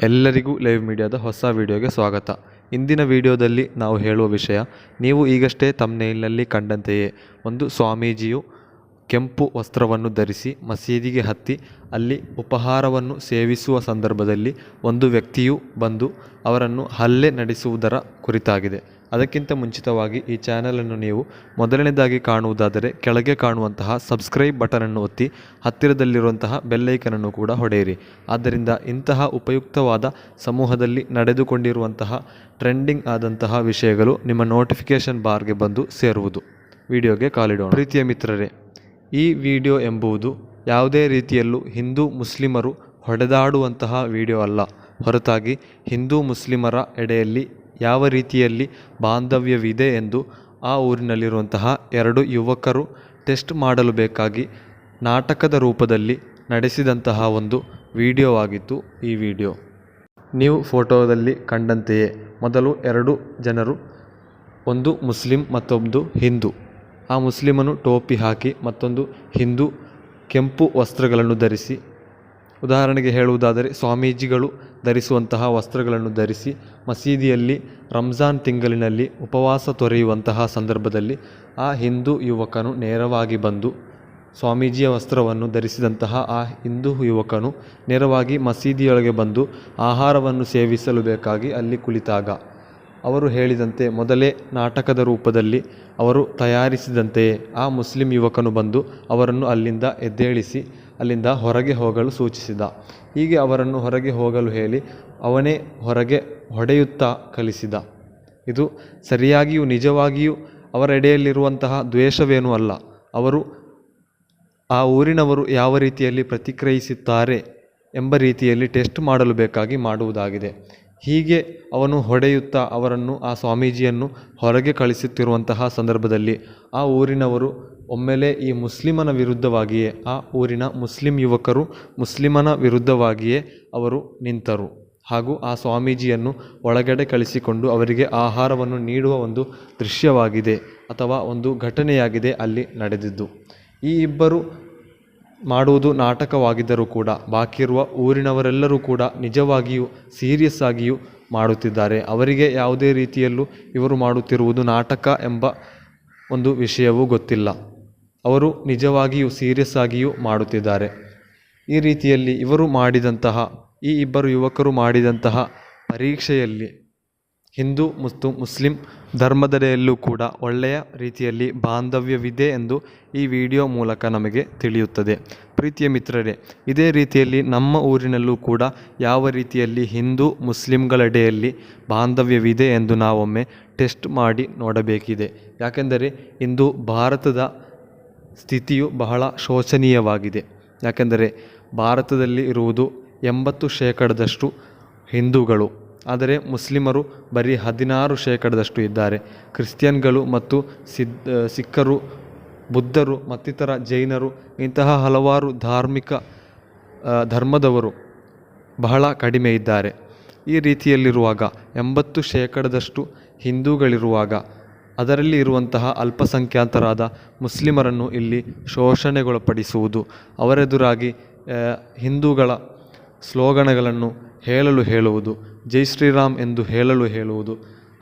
ಎಲ್ಲರಿಗೂ ಲೈವ್ ಮೀಡಿಯಾದ ಹೊಸ ವಿಡಿಯೋಗೆ ಸ್ವಾಗತ. ಇಂದಿನ ವಿಡಿಯೋದಲ್ಲಿ ನಾವು ಹೇಳುವ ವಿಷಯ, ನೀವು ಈಗಷ್ಟೇ ಥಂಬ್ನೇಲ್ನಲ್ಲಿ ಕಂಡಂತೆಯೇ ಒಂದು ಸ್ವಾಮೀಜಿಯು ಕೆಂಪು ವಸ್ತ್ರವನ್ನು ಧರಿಸಿ ಮಸೀದಿಗೆ ಹತ್ತಿ ಅಲ್ಲಿ ಉಪಹಾರವನ್ನು ಸೇವಿಸುವ ಸಂದರ್ಭದಲ್ಲಿ ಒಂದು ವ್ಯಕ್ತಿಯು ಬಂದು ಅವರನ್ನು ಹಲ್ಲೆ ನಡೆಸುವುದರ ಕುರಿತಾಗಿದೆ. ಅದಕ್ಕಿಂತ ಮುಂಚಿತವಾಗಿ ಈ ಚಾನಲನ್ನು ನೀವು ಮೊದಲನೇದಾಗಿ ಕಾಣುವುದಾದರೆ ಕೆಳಗೆ ಕಾಣುವಂತಹ ಸಬ್ಸ್ಕ್ರೈಬ್ ಬಟನನ್ನು ಒತ್ತಿ ಹತ್ತಿರದಲ್ಲಿರುವಂತಹ ಬೆಲ್ಲೈಕನನ್ನು ಕೂಡ ಹೊಡೆಯಿರಿ. ಆದ್ದರಿಂದ ಇಂತಹ ಉಪಯುಕ್ತವಾದ ಸಮೂಹದಲ್ಲಿ ನಡೆದುಕೊಂಡಿರುವಂತಹ ಟ್ರೆಂಡಿಂಗ್ ಆದಂತಹ ವಿಷಯಗಳು ನಿಮ್ಮ ನೋಟಿಫಿಕೇಷನ್ ಬಾರ್ಗೆ ಬಂದು ಸೇರುವುದು. ವಿಡಿಯೋಗೆ ಕಾಲಿಡೋಣ. ಪ್ರೀತಿಯ ಮಿತ್ರರೇ, ಈ ವಿಡಿಯೋ ಎಂಬುದು ಯಾವುದೇ ರೀತಿಯಲ್ಲೂ ಹಿಂದೂ ಮುಸ್ಲಿಮರು ಹೊಡೆದಾಡುವಂತಹ ವಿಡಿಯೋ ಅಲ್ಲ. ಹೊರತಾಗಿ ಹಿಂದೂ ಮುಸ್ಲಿಮರ ಎಡೆಯಲ್ಲಿ ಯಾವ ರೀತಿಯಲ್ಲಿ ಬಾಂಧವ್ಯವಿದೆ ಎಂದು ಆ ಊರಿನಲ್ಲಿರುವಂತಹ ಎರಡು ಯುವಕರು ಟೆಸ್ಟ್ ಮಾಡಲು ಬೇಕಾಗಿ ನಾಟಕದ ರೂಪದಲ್ಲಿ ನಡೆಸಿದಂತಹ ಒಂದು ವಿಡಿಯೋವಾಗಿತ್ತು ಈ ವಿಡಿಯೋ. ನೀವು ಫೋಟೋದಲ್ಲಿ ಕಂಡಂತೆಯೇ ಮೊದಲು ಎರಡು ಜನರು, ಒಂದು ಮುಸ್ಲಿಂ ಮತ್ತೊಂದು ಹಿಂದೂ. ಆ ಮುಸ್ಲಿಮನು ಟೋಪಿ ಹಾಕಿ ಮತ್ತೊಂದು ಹಿಂದೂ ಕೆಂಪು ವಸ್ತ್ರಗಳನ್ನು ಧರಿಸಿ, ಉದಾಹರಣೆಗೆ ಹೇಳುವುದಾದರೆ ಸ್ವಾಮೀಜಿಗಳು ಧರಿಸುವಂತಹ ವಸ್ತ್ರಗಳನ್ನು ಧರಿಸಿ ಮಸೀದಿಯಲ್ಲಿ ರಂಜಾನ್ ತಿಂಗಳಿನಲ್ಲಿ ಉಪವಾಸ ತೊರೆಯುವಂತಹ ಸಂದರ್ಭದಲ್ಲಿ ಆ ಹಿಂದೂ ಯುವಕನು ನೇರವಾಗಿ ಬಂದು, ಸ್ವಾಮೀಜಿಯ ವಸ್ತ್ರವನ್ನು ಧರಿಸಿದಂತಹ ಆ ಹಿಂದೂ ಯುವಕನು ನೇರವಾಗಿ ಮಸೀದಿಯೊಳಗೆ ಬಂದು ಆಹಾರವನ್ನು ಸೇವಿಸಲು ಬೇಕಾಗಿ ಅಲ್ಲಿ ಕುಳಿತಾಗ ಅವರು ಹೇಳಿದಂತೆ ಮೊದಲೇ ನಾಟಕದ ರೂಪದಲ್ಲಿ ಅವರು ತಯಾರಿಸಿದಂತೆಯೇ ಆ ಮುಸ್ಲಿಂ ಯುವಕನು ಬಂದು ಅವರನ್ನು ಅಲ್ಲಿಂದ ಎದ್ದೇಳಿಸಿ ಅಲ್ಲಿಂದ ಹೊರಗೆ ಹೋಗಲು ಸೂಚಿಸಿದ. ಹೀಗೆ ಅವರನ್ನು ಹೊರಗೆ ಹೋಗಲು ಹೇಳಿ ಅವನೇ ಹೊರಗೆ ಹೊಡೆಯುತ್ತಾ ಕಲಿಸಿದ. ಇದು ಸರಿಯಾಗಿಯೂ ನಿಜವಾಗಿಯೂ ಅವರ ಎಡೆಯಲ್ಲಿರುವಂತಹ ದ್ವೇಷವೇನೂ ಅಲ್ಲ. ಅವರು ಆ ಊರಿನವರು ಯಾವ ರೀತಿಯಲ್ಲಿ ಪ್ರತಿಕ್ರಿಯಿಸುತ್ತಾರೆ ಎಂಬ ರೀತಿಯಲ್ಲಿ ಟೆಸ್ಟ್ ಮಾಡಲು ಬೇಕಾಗಿ ಮಾಡುವುದಾಗಿದೆ. ಹೀಗೆ ಅವನು ಹೊಡೆಯುತ್ತಾ ಅವರನ್ನು, ಆ ಸ್ವಾಮೀಜಿಯನ್ನು ಹೊರಗೆ ಕಳಿಸುತ್ತಿರುವಂತಹ ಸಂದರ್ಭದಲ್ಲಿ ಆ ಊರಿನವರು ಒಮ್ಮೆಲೇ ಈ ಮುಸ್ಲಿಮನ ವಿರುದ್ಧವಾಗಿಯೇ, ಆ ಊರಿನ ಮುಸ್ಲಿಂ ಯುವಕರು ಮುಸ್ಲಿಮನ ವಿರುದ್ಧವಾಗಿಯೇ ಅವರು ನಿಂತರು. ಹಾಗೂ ಆ ಸ್ವಾಮೀಜಿಯನ್ನು ಒಳಗಡೆ ಕಳಿಸಿಕೊಂಡು ಅವರಿಗೆ ಆಹಾರವನ್ನು ನೀಡುವ ಒಂದು ದೃಶ್ಯವಾಗಿದೆ ಅಥವಾ ಒಂದು ಘಟನೆಯಾಗಿದೆ ಅಲ್ಲಿ ನಡೆದಿದ್ದು. ಈ ಇಬ್ಬರು ಮಾಡುವುದು ನಾಟಕವಾಗಿದ್ದರೂ ಕೂಡ ಬಾಕಿ ಇರುವ ಊರಿನವರೆಲ್ಲರೂ ಕೂಡ ನಿಜವಾಗಿಯೂ ಸೀರಿಯಸ್ ಆಗಿಯೂ ಮಾಡುತ್ತಿದ್ದಾರೆ. ಅವರಿಗೆ ಯಾವುದೇ ರೀತಿಯಲ್ಲೂ ಇವರು ಮಾಡುತ್ತಿರುವುದು ನಾಟಕ ಎಂಬ ಒಂದು ವಿಷಯವೂ ಗೊತ್ತಿಲ್ಲ. ಅವರು ನಿಜವಾಗಿಯೂ ಸೀರಿಯಸ್ ಆಗಿಯೂ ಮಾಡುತ್ತಿದ್ದಾರೆ. ಈ ರೀತಿಯಲ್ಲಿ ಇವರು ಮಾಡಿದಂತಹ, ಈ ಇಬ್ಬರು ಯುವಕರು ಮಾಡಿದಂತಹ ಪರೀಕ್ಷೆಯಲ್ಲಿ ಹಿಂದೂ ಮತ್ತು ಮುಸ್ಲಿಂ ಧರ್ಮದೆಡೆಯಲ್ಲೂ ಕೂಡ ಒಳ್ಳೆಯ ರೀತಿಯಲ್ಲಿ ಬಾಂಧವ್ಯವಿದೆ ಎಂದು ಈ ವಿಡಿಯೋ ಮೂಲಕ ನಮಗೆ ತಿಳಿಯುತ್ತದೆ. ಪ್ರೀತಿಯ ಮಿತ್ರರೇ, ಇದೇ ರೀತಿಯಲ್ಲಿ ನಮ್ಮ ಊರಿನಲ್ಲೂ ಕೂಡ ಯಾವ ರೀತಿಯಲ್ಲಿ ಹಿಂದೂ ಮುಸ್ಲಿಂಗಳೆಡೆಯಲ್ಲಿ ಬಾಂಧವ್ಯವಿದೆ ಎಂದು ನಾವೊಮ್ಮೆ ಟೆಸ್ಟ್ ಮಾಡಿ ನೋಡಬೇಕಿದೆ. ಯಾಕೆಂದರೆ ಇಂದು ಭಾರತದ ಸ್ಥಿತಿಯು ಬಹಳ ಶೋಚನೀಯವಾಗಿದೆ. ಯಾಕೆಂದರೆ ಭಾರತದಲ್ಲಿ ಇರುವುದು 80% ಹಿಂದೂಗಳು, ಆದರೆ ಮುಸ್ಲಿಮರು ಬರೀ 16% ಇದ್ದಾರೆ. ಕ್ರಿಶ್ಚಿಯನ್ಗಳು ಮತ್ತು ಸಿಖ್ಖರು, ಬುದ್ಧರು ಮತ್ತಿತರ ಜೈನರು, ಇಂತಹ ಹಲವಾರು ಧರ್ಮದವರು ಬಹಳ ಕಡಿಮೆ ಇದ್ದಾರೆ. ಈ ರೀತಿಯಲ್ಲಿರುವಾಗ 80% ಹಿಂದೂಗಳಿರುವಾಗ ಅದರಲ್ಲಿ ಇರುವಂತಹ ಅಲ್ಪಸಂಖ್ಯಾತರಾದ ಮುಸ್ಲಿಮರನ್ನು ಇಲ್ಲಿ ಶೋಷಣೆಗೊಳಪಡಿಸುವುದು, ಅವರೆದುರಾಗಿ ಹಿಂದೂಗಳ ಸ್ಲೋಗನ್ಗಳನ್ನು ಹೇಳುವುದು, ಜೈ ಶ್ರೀರಾಮ್ ಎಂದು ಹೇಳುವುದು,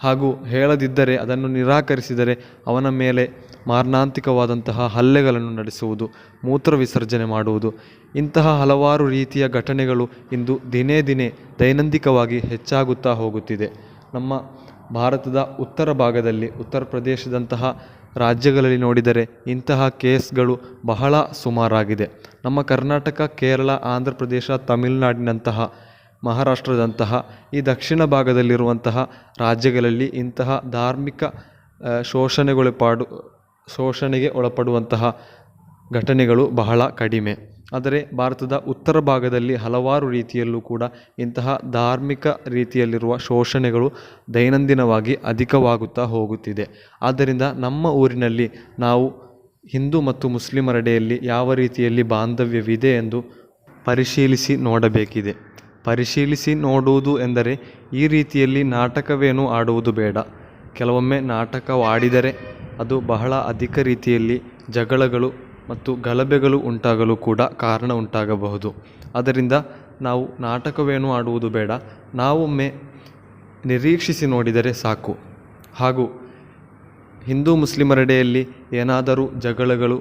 ಹಾಗೂ ಹೇಳದಿದ್ದರೆ ಅದನ್ನು ನಿರಾಕರಿಸಿದರೆ ಅವನ ಮೇಲೆ ಮಾರಣಾಂತಿಕವಾದಂತಹ ಹಲ್ಲೆಗಳನ್ನು ನಡೆಸುವುದು, ಮೂತ್ರ ವಿಸರ್ಜನೆ ಮಾಡುವುದು, ಇಂತಹ ಹಲವಾರು ರೀತಿಯ ಘಟನೆಗಳು ಇಂದು ದಿನೇ ದಿನೇ ದೈನಂದಿಕವಾಗಿ ಹೆಚ್ಚಾಗುತ್ತಾ ಹೋಗುತ್ತಿದೆ. ನಮ್ಮ ಭಾರತದ ಉತ್ತರ ಭಾಗದಲ್ಲಿ, ಉತ್ತರ ಪ್ರದೇಶದಂತಹ ರಾಜ್ಯಗಳಲ್ಲಿ ನೋಡಿದರೆ ಇಂತಹ ಕೇಸ್ಗಳು ಬಹಳ ಸುಮಾರಾಗಿದೆ. ನಮ್ಮ ಕರ್ನಾಟಕ, ಕೇರಳ, ಆಂಧ್ರ ಪ್ರದೇಶ, ತಮಿಳುನಾಡಿನಂತಹ, ಮಹಾರಾಷ್ಟ್ರದಂತಹ ಈ ದಕ್ಷಿಣ ಭಾಗದಲ್ಲಿರುವಂತಹ ರಾಜ್ಯಗಳಲ್ಲಿ ಇಂತಹ ಧಾರ್ಮಿಕ ಶೋಷಣೆಗೆ ಒಳಪಡುವಂತಹ ಘಟನೆಗಳು ಬಹಳ ಕಡಿಮೆ. ಆದರೆ ಭಾರತದ ಉತ್ತರ ಭಾಗದಲ್ಲಿ ಹಲವಾರು ರೀತಿಯಲ್ಲೂ ಕೂಡ ಇಂತಹ ಧಾರ್ಮಿಕ ರೀತಿಯಲ್ಲಿರುವ ಶೋಷಣೆಗಳು ದೈನಂದಿನವಾಗಿ ಅಧಿಕವಾಗುತ್ತಾ ಹೋಗುತ್ತಿದೆ. ಆದ್ದರಿಂದ ನಮ್ಮ ಊರಿನಲ್ಲಿ ನಾವು ಹಿಂದೂ ಮತ್ತು ಮುಸ್ಲಿಮರೆಡೆಯಲ್ಲಿ ಯಾವ ರೀತಿಯಲ್ಲಿ ಬಾಂಧವ್ಯವಿದೆ ಎಂದು ಪರಿಶೀಲಿಸಿ ನೋಡಬೇಕಿದೆ. ಪರಿಶೀಲಿಸಿ ನೋಡುವುದು ಎಂದರೆ ಈ ರೀತಿಯಲ್ಲಿ ನಾಟಕವೇನೂ ಆಡುವುದು ಬೇಡ. ಕೆಲವೊಮ್ಮೆ ನಾಟಕವಾಡಿದರೆ ಅದು ಬಹಳ ಅಧಿಕ ರೀತಿಯಲ್ಲಿ ಜಗಳಗಳು ಮತ್ತು ಗಲಭೆಗಳು ಉಂಟಾಗಲು ಕೂಡ ಕಾರಣ ಉಂಟಾಗಬಹುದು. ಆದ್ದರಿಂದ ನಾವು ನಾಟಕವೇನೂ ಆಡುವುದು ಬೇಡ, ನಾವೊಮ್ಮೆ ನಿರೀಕ್ಷಿಸಿ ನೋಡಿದರೆ ಸಾಕು. ಹಾಗೂ ಹಿಂದೂ ಮುಸ್ಲಿಮರೆಡೆಯಲ್ಲಿ ಏನಾದರೂ ಜಗಳಗಳು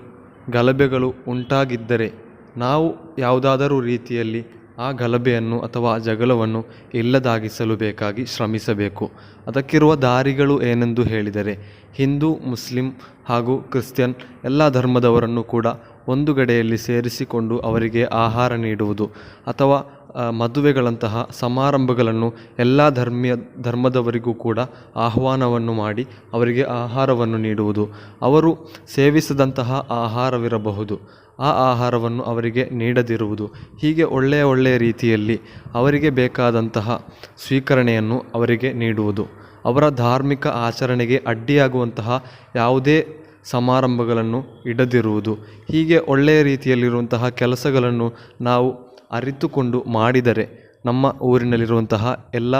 ಗಲಭೆಗಳು ಉಂಟಾಗಿದ್ದರೆ ನಾವು ಯಾವುದಾದರೂ ರೀತಿಯಲ್ಲಿ ಆ ಗಲಭೆಯನ್ನು ಅಥವಾ ಜಗಳವನ್ನು ಇಲ್ಲದಾಗಿಸಲು ಬೇಕಾಗಿ ಶ್ರಮಿಸಬೇಕು. ಅದಕ್ಕಿರುವ ದಾರಿಗಳು ಏನೆಂದು ಹೇಳಿದರೆ, ಹಿಂದೂ ಮುಸ್ಲಿಂ ಹಾಗೂ ಕ್ರಿಶ್ಚಿಯನ್ ಎಲ್ಲ ಧರ್ಮದವರನ್ನು ಕೂಡ ಒಂದು ಗಡೆಯಲ್ಲಿ ಸೇರಿಸಿಕೊಂಡು ಅವರಿಗೆ ಆಹಾರ ನೀಡುವುದು, ಅಥವಾ ಮದುವೆಗಳಂತಹ ಸಮಾರಂಭಗಳನ್ನು ಎಲ್ಲ ಧರ್ಮದವರಿಗೂ ಕೂಡ ಆಹ್ವಾನವನ್ನು ಮಾಡಿ ಅವರಿಗೆ ಆಹಾರವನ್ನು ನೀಡುವುದು. ಅವರು ಸೇವಿಸಿದಂತಹ ಆಹಾರವಿರಬಹುದು, ಆ ಆಹಾರವನ್ನು ಅವರಿಗೆ ನೀಡದಿರುವುದು. ಹೀಗೆ ಒಳ್ಳೆಯ ರೀತಿಯಲ್ಲಿ ಅವರಿಗೆ ಬೇಕಾದಂತಹ ಸ್ವೀಕರಣೆಯನ್ನು ಅವರಿಗೆ ನೀಡುವುದು. ಅವರ ಧಾರ್ಮಿಕ ಆಚರಣೆಗೆ ಅಡ್ಡಿಯಾಗುವಂತಹ ಯಾವುದೇ ಸಮಾರಂಭಗಳನ್ನು ಇಡದಿರುವುದು. ಹೀಗೆ ಒಳ್ಳೆಯ ರೀತಿಯಲ್ಲಿರುವಂತಹ ಕೆಲಸಗಳನ್ನು ನಾವು ಅರಿತುಕೊಂಡು ಮಾಡಿದರೆ ನಮ್ಮ ಊರಿನಲ್ಲಿರುವಂತಹ ಎಲ್ಲ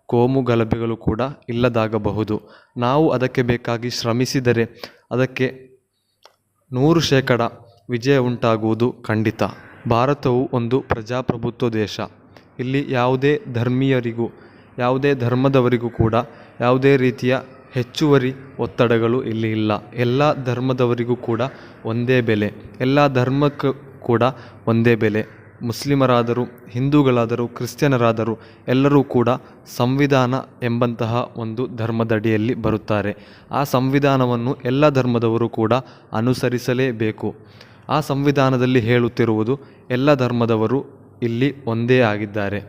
ಕೋಮು ಗಲಭೆಗಳು ಕೂಡ ಇಲ್ಲದಾಗಬಹುದು. ನಾವು ಅದಕ್ಕೆ ಬೇಕಾಗಿ ಶ್ರಮಿಸಿದರೆ ಅದಕ್ಕೆ 100% ವಿಜಯ ಉಂಟಾಗುವುದು ಖಂಡಿತ. ಭಾರತವು ಒಂದು ಪ್ರಜಾಪ್ರಭುತ್ವ ದೇಶ. ಇಲ್ಲಿ ಯಾವುದೇ ಧರ್ಮೀಯರಿಗೂ ಯಾವುದೇ ಧರ್ಮದವರಿಗೂ ಕೂಡ ಯಾವುದೇ ರೀತಿಯ ಹೆಚ್ಚುವರಿ ಒತ್ತಡಗಳು ಇಲ್ಲಿ ಇಲ್ಲ. ಎಲ್ಲ ಧರ್ಮದವರಿಗೂ ಕೂಡ ಒಂದೇ ಬೆಲೆ, ಎಲ್ಲ ಧರ್ಮಕ್ಕೂ ಕೂಡ ಒಂದೇ ಬೆಲೆ. ಮುಸ್ಲಿಮರಾದರೂ ಹಿಂದೂಗಳಾದರೂ ಕ್ರಿಶ್ಚಿಯನರಾದರೂ ಎಲ್ಲರೂ ಕೂಡ ಸಂವಿಧಾನ ಎಂಬಂತಹ ಒಂದು ಧರ್ಮದಡಿಯಲ್ಲಿ ಬರುತ್ತಾರೆ. ಆ ಸಂವಿಧಾನವನ್ನು ಎಲ್ಲ ಧರ್ಮದವರು ಕೂಡ ಅನುಸರಿಸಲೇಬೇಕು. ಆ ಸಂವಿಧಾನದಲ್ಲಿ ಹೇಳುತ್ತಿರುವುದು ಎಲ್ಲ ಧರ್ಮದವರು ಇಲ್ಲಿ ಒಂದೇ ಆಗಿದ್ದಾರೆ.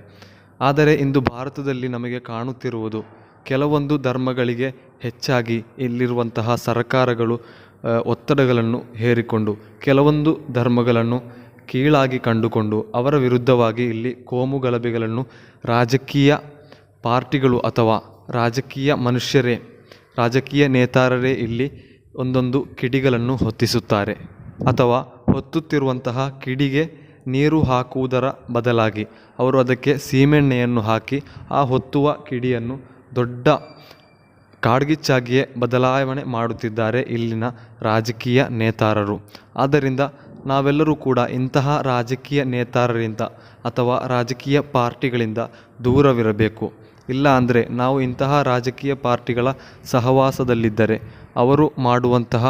ಆದರೆ ಇಂದು ಭಾರತದಲ್ಲಿ ನಮಗೆ ಕಾಣುತ್ತಿರುವುದು ಕೆಲವೊಂದು ಧರ್ಮಗಳಿಗೆ ಹೆಚ್ಚಾಗಿ ಇಲ್ಲಿರುವಂತಹ ಸರ್ಕಾರಗಳು ಒತ್ತಡಗಳನ್ನು ಹೇರಿಕೊಂಡು ಕೆಲವೊಂದು ಧರ್ಮಗಳನ್ನು ಕೀಳಾಗಿ ಕಂಡುಕೊಂಡು ಅವರ ವಿರುದ್ಧವಾಗಿ ಇಲ್ಲಿ ಕೋಮು ಗಲಭೆಗಳನ್ನು ರಾಜಕೀಯ ಪಾರ್ಟಿಗಳು ಅಥವಾ ರಾಜಕೀಯ ಮನುಷ್ಯರೇ, ರಾಜಕೀಯ ನೇತಾರರೇ ಇಲ್ಲಿ ಒಂದೊಂದು ಕಿಡಿಗಳನ್ನು ಹೊತ್ತಿಸುತ್ತಾರೆ. ಅಥವಾ ಹೊತ್ತುತ್ತಿರುವಂತಹ ಕಿಡಿಗೆ ನೀರು ಹಾಕುವುದರ ಬದಲಾಗಿ ಅವರು ಅದಕ್ಕೆ ಸೀಮೆಣ್ಣೆಯನ್ನು ಹಾಕಿ ಆ ಹೊತ್ತುವ ಕಿಡಿಯನ್ನು ದೊಡ್ಡ ಕಾಡ್ಗಿಚ್ಚಾಗಿಯೇ ಬದಲಾವಣೆ ಮಾಡುತ್ತಿದ್ದಾರೆ ಇಲ್ಲಿನ ರಾಜಕೀಯ ನೇತಾರರು. ಆದ್ದರಿಂದ ನಾವೆಲ್ಲರೂ ಕೂಡ ಇಂತಹ ರಾಜಕೀಯ ನೇತಾರರಿಂದ ಅಥವಾ ರಾಜಕೀಯ ಪಾರ್ಟಿಗಳಿಂದ ದೂರವಿರಬೇಕು. ಇಲ್ಲ ಅಂದರೆ ನಾವು ಇಂತಹ ರಾಜಕೀಯ ಪಾರ್ಟಿಗಳ ಸಹವಾಸದಲ್ಲಿದ್ದರೆ ಅವರು ಮಾಡುವಂತಹ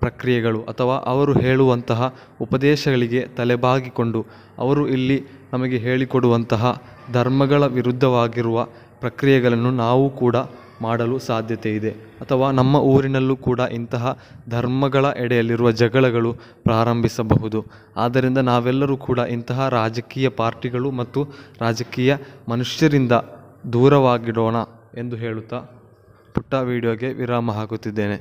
ಪ್ರಕ್ರಿಯೆಗಳು ಅಥವಾ ಅವರು ಹೇಳುವಂತಹ ಉಪದೇಶಗಳಿಗೆ ತಲೆಬಾಗಿಕೊಂಡು ಅವರು ಇಲ್ಲಿ ನಮಗೆ ಹೇಳಿಕೊಡುವಂತಹ ಧರ್ಮಗಳ ವಿರುದ್ಧವಾಗಿರುವ ಪ್ರಕ್ರಿಯೆಗಳನ್ನು ನಾವು ಕೂಡ ಮಾಡಲು ಸಾಧ್ಯತೆ ಇದೆ. ಅಥವಾ ನಮ್ಮ ಊರಿನಲ್ಲೂ ಕೂಡ ಇಂತಹ ಧರ್ಮಗಳ ಎಡೆಯಲ್ಲಿರುವ ಜಗಳಗಳು ಪ್ರಾರಂಭಿಸಬಹುದು. ಆದ್ದರಿಂದ ನಾವೆಲ್ಲರೂ ಕೂಡ ಇಂತಹ ರಾಜಕೀಯ ಪಾರ್ಟಿಗಳು ಮತ್ತು ರಾಜಕೀಯ ಮನುಷ್ಯರಿಂದ ದೂರವಾಗಿಡೋಣ ಎಂದು ಹೇಳುತ್ತಾ ಪುಟ್ಟ ವಿಡಿಯೋಗೆ ವಿರಾಮ ಹಾಕುತ್ತಿದ್ದೇನೆ.